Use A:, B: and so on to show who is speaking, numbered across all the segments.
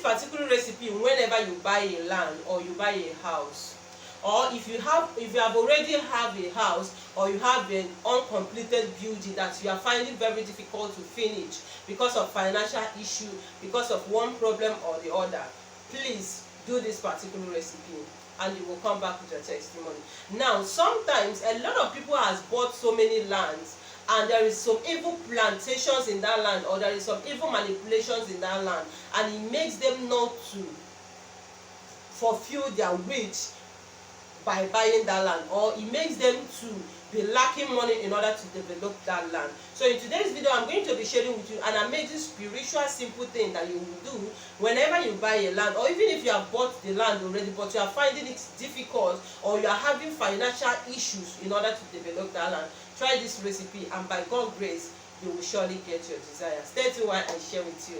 A: particular recipe whenever you buy a land or you buy a house, or if you have already have a house or you have an uncompleted building that you are finding very difficult to finish because of financial issue, because of one problem or the other, please do this particular recipe and you will come back with your testimony. Now, sometimes a lot of people has bought so many lands and there is some evil plantations in that land, or there is some evil manipulations in that land, and it makes them not to fulfill their wish by buying that land, or it makes them to be lacking money in order to develop that land. So in today's video, I'm going to be sharing with you an amazing spiritual simple thing that you will do whenever you buy a land, or even if you have bought the land already but you are finding it difficult, or you are having financial issues in order to develop that land. Try this recipe and by God's grace you will surely get your desire. Stay tuned while I share with you.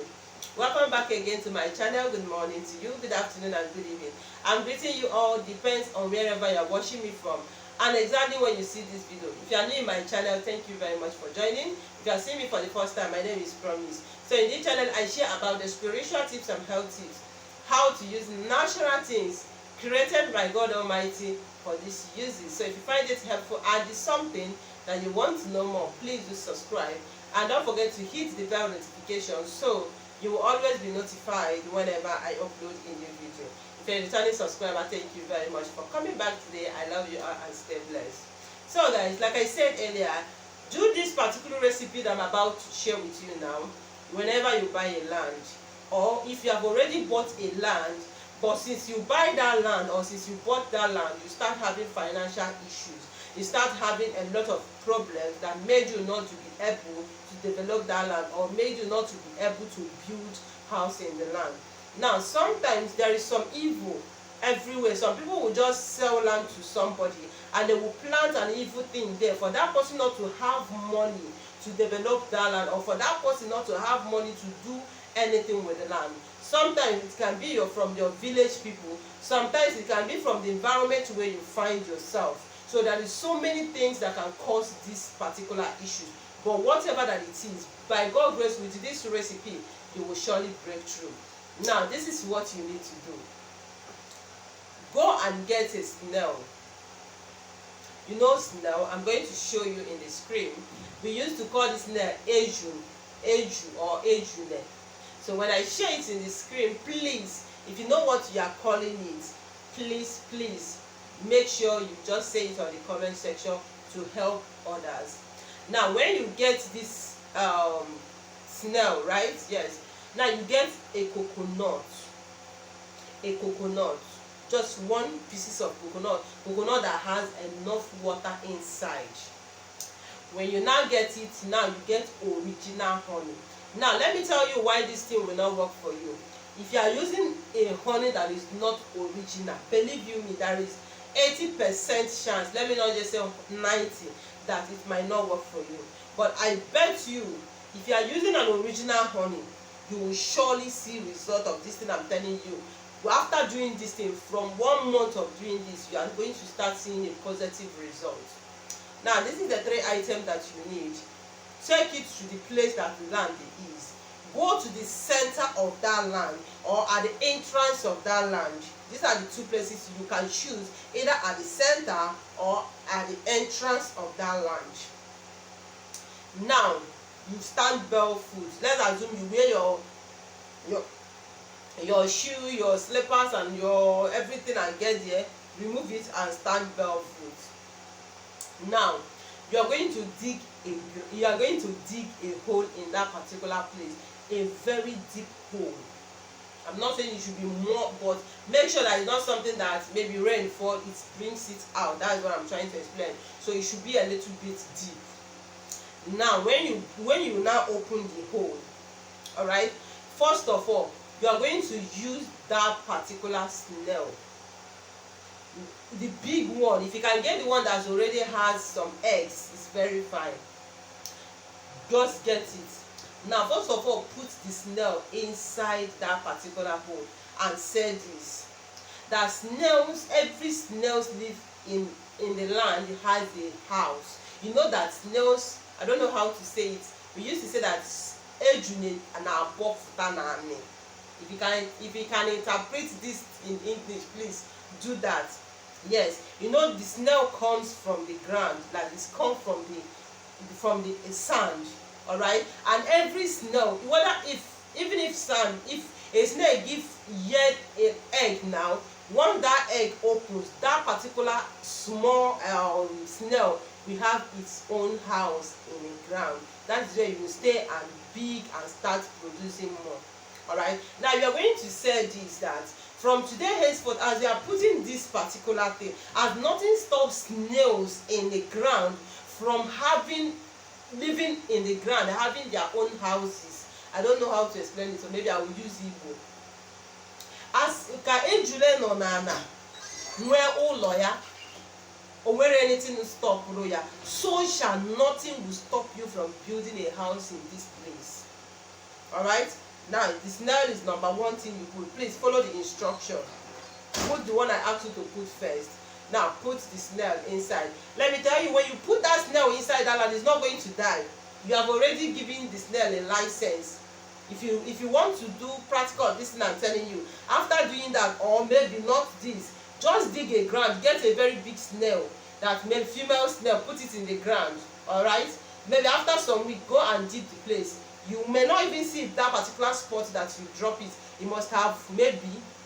A: Welcome back again to my channel. Good morning to you, good afternoon and good evening. I'm greeting you all, depends on wherever you are watching me from and exactly when you see this video. If you are new in my channel, thank you very much for joining. If you are seeing me for the first time, my name is Promise. So in this channel I share about the spiritual tips and health tips, how to use natural things created by God Almighty for these uses. So if you find it helpful and it's something that you want to know more, please do subscribe and don't forget to hit the bell notification so you will always be notified whenever I upload a new video. If you're a returning subscriber, thank you very much for coming back today. I love you all and stay blessed. So guys, like I said earlier, do this particular recipe that I'm about to share with you now whenever you buy a land, or if you have already bought a land, but since you buy that land or since you bought that land, you start having financial issues. You start having a lot of problems that made you not to be able to develop that land, or made you not to be able to build house in the land. Now, sometimes there is some evil everywhere. Some people will just sell land to somebody and they will plant an evil thing there for that person not to have money to develop that land, or for that person not to have money to do anything with the land. Sometimes it can be from your village people. Sometimes it can be from the environment where you find yourself. So there is so many things that can cause this particular issue. But whatever that it is, by God's grace, with this recipe, you will surely break through. Now, this is what you need to do. Go and get a snail. You know snail, I'm going to show you in the screen. We used to call this snail eju or ejune. So when I share it in the screen, please, if you know what you are calling it, please make sure you just say it on the comment section to help others. Now, when you get this snail, right? Yes. Now you get a coconut. Just one piece of coconut that has enough water inside. When you now get it, now you get original honey. Now let me tell you why this thing will not work for you. If you are using a honey that is not original, believe you me, there is 80% chance, let me not just say 90, that it might not work for you. But I bet you, if you are using an original honey, you will surely see result of this thing I'm telling you. After doing this thing, from 1 month of doing this, you are going to start seeing a positive result. Now, this is the 3 items that you need. Take it to the place that the land is. Go to the center of that land or at the entrance of that land. These are the 2 places you can choose, either at the center or at the entrance of that land. Now, you stand barefoot. Let's assume you wear your shoe, your slippers and your everything and get there. Remove it and stand barefoot. Now, you are going to dig a hole in that particular place, a very deep hole. I'm not saying it should be more, but make sure that it's not something that maybe rain fall, it brings it out. That's what I'm trying to explain. So it should be a little bit deep. Now, when you now open the hole, all right, first of all, you are going to use that particular snail, the big one. If you can get the one that already has some eggs, it's very fine. Just get it. Now, first of all, put the snail inside that particular hole and say this: that snails, every snails live in the land has a house. You know that snails, I don't know how to say it. We used to say that ejune and above tanane. If you can interpret this in English, please do that. Yes, you know the snail comes from the ground, like it's come from the sand. All right, and every snail, whether if a snail give yet an egg now, once that egg opens, that particular small snail will have its own house in the ground. That's where you will stay and big and start producing more. All right, now you are going to say this, that from today henceforth, as you are putting this particular thing, as nothing stops snails in the ground from living in the ground, having their own houses. I don't know how to explain it, so maybe I will use Igbo. As ka ejule nọ n'ana nwee ụlọ ya, o nwere anything to stop ya, so shall nothing will stop you from building a house in this place. All right, now the snail is number one thing you put. Please follow the instruction. Put the one I asked you to put first. Now put the snail inside. Let me tell you, when you put that snail inside that land, it's not going to die. You have already given the snail a license. If you want to do practical of this thing I'm telling you, after doing that, or maybe not this, just dig a ground, get a very big snail, that maybe female snail, put it in the ground. All right, maybe after some week, go and dig the place. You may not even see that particular spot that you drop it. It must have, maybe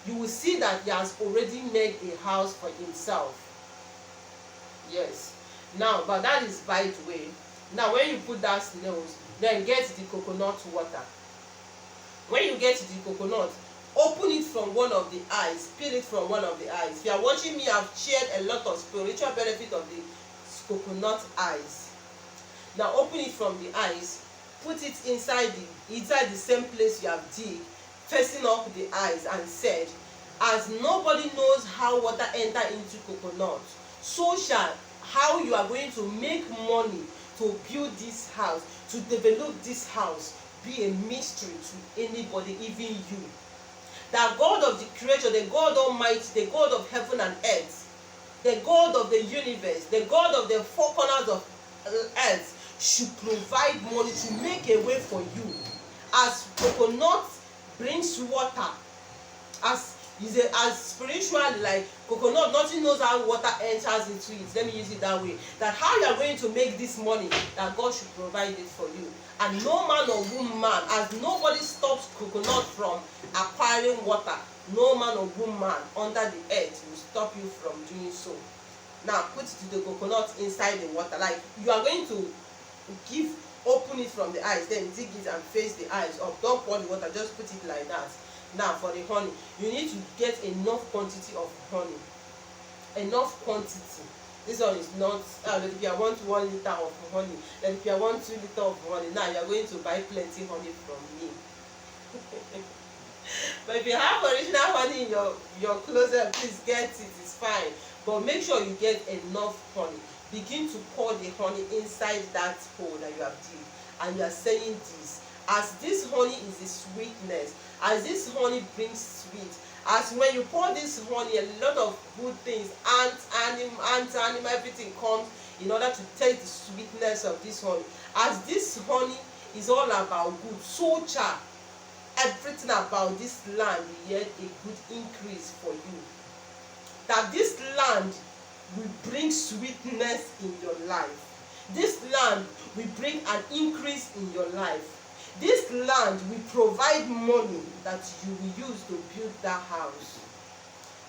A: you will see that he has already made a house for himself. Yes. Now, but that is by the way. Now when you put that snails, then get the coconut water. When you get the coconut, open it from one of the eyes, peel it from one of the eyes. If you are watching me, I've shared a lot of spiritual benefit of the coconut eyes. Now open it from the eyes, put it inside the same place you have dig, facing up the eyes, and said, as nobody knows how water enter into coconut, so shall how you are going to make money to build this house, to develop this house, be a mystery to anybody, even you. That God of the creator, the God Almighty, the God of heaven and earth, the God of the universe, the God of the four corners of earth, should provide money to make a way for you. As coconut brings water, as spiritually, like coconut, nothing knows how water enters into it. Let me use it that way. That how you are going to make this money, that God should provide it for you. And no man or woman, as nobody stops coconut from acquiring water, no man or woman under the earth will stop you from doing so. Now put the coconut inside the water. Like you are going to open it from the eyes, then dig it and face the eyes up. Don't pour the water, just put it like that. Now for the honey, you need to get enough quantity of honey. Enough quantity. This one is not, if you want 1 liter of honey, then if you want 2 liters of honey, now you are going to buy plenty honey from me. But if you have original honey in your closet, please get it, it's fine. But make sure you get enough honey. Begin to pour the honey inside that hole that you have digged. And you are saying this, as this honey is the sweetness, as this honey brings sweet, as when you pour this honey, a lot of good things, ants, animal, everything comes in order to taste the sweetness of this honey. As this honey is all about good, so shall everything about this land will get a good increase for you. That this land will bring sweetness in your life. This land will bring an increase in your life. This land will provide money that you will use to build that house.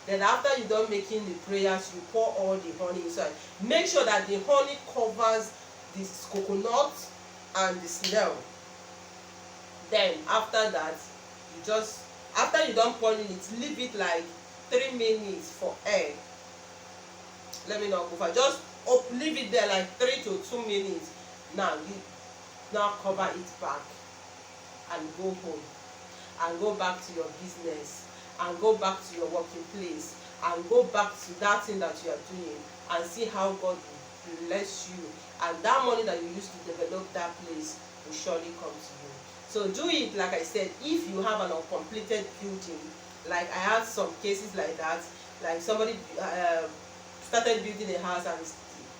A: Then after you're done making the prayers, you pour all the honey inside. Make sure that the honey covers this coconut and the snail. Then after that, after you're done pouring it, leave it like 3 minutes for air. Let me not go far. Just leave it there like 3 to 2 minutes. Now cover it back and go home, and go back to your business, and go back to your working place, and go back to that thing that you are doing, and see how God will bless you, and that money that you use to develop that place will surely come to you. So do it, like I said, if you have an uncompleted building. Like I had some cases like that, like somebody started building a house and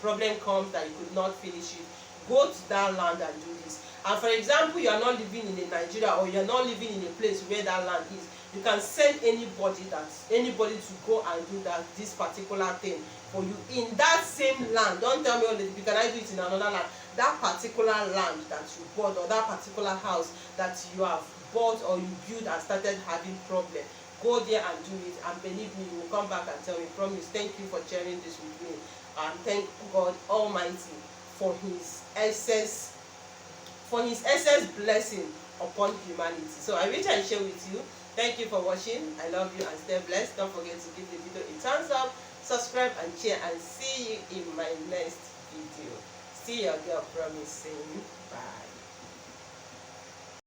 A: problem comes that you could not finish it. Go to that land and do this. And for example, you are not living in Nigeria, or you are not living in a place where that land is. You can send anybody to go and do this particular thing for you in that same land. Don't tell me, oh, can I do it in another land? That particular land that you bought, or that particular house that you have bought or you built and started having problem, go there and do it, and believe me, you will come back and tell me. Promise. Thank you for sharing this with me, and thank God Almighty for his excess blessing upon humanity. So I wish I share with you. Thank you for watching. I love you and stay blessed. Don't forget to give the video a thumbs up, subscribe and share, and see you in my next video. See your girl Promise saying bye.